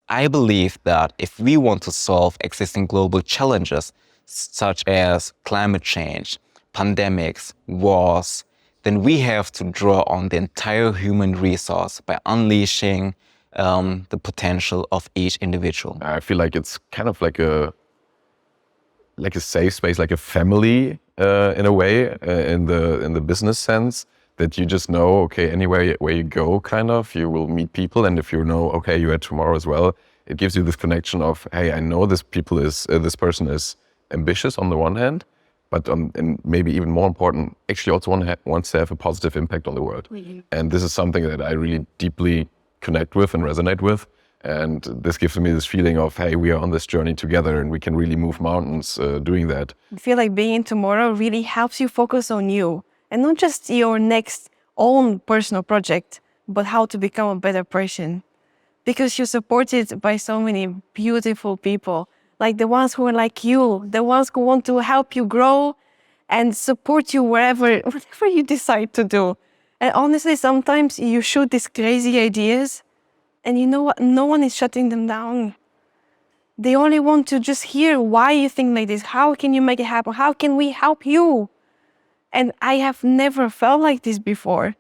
I believe that if we want to solve existing global challenges, such as climate change, pandemics, wars, then we have to draw on the entire human resource by unleashing the potential of each individual. I feel like it's kind of like a safe space, like a family in a way, in the business sense, that you just know, okay, anywhere where you go, kind of, you will meet people, and if you know, okay, you're at tomorrow as well, it gives you this connection of, hey, I know this person is ambitious on the one hand, but and maybe even more important, actually also wants to have a positive impact on the world. Mm-hmm. And this is something that I really deeply connect with and resonate with. And this gives me this feeling of, hey, we are on this journey together and we can really move mountains doing that. I feel like being in tomorrow really helps you focus on you and not just your next own personal project, but how to become a better person. Because you're supported by so many beautiful people, like the ones who are like you, the ones who want to help you grow and support you whatever you decide to do. And honestly, sometimes you shoot these crazy ideas and you know what? No one is shutting them down. They only want to just hear why you think like this. How can you make it happen? How can we help you? And I have never felt like this before.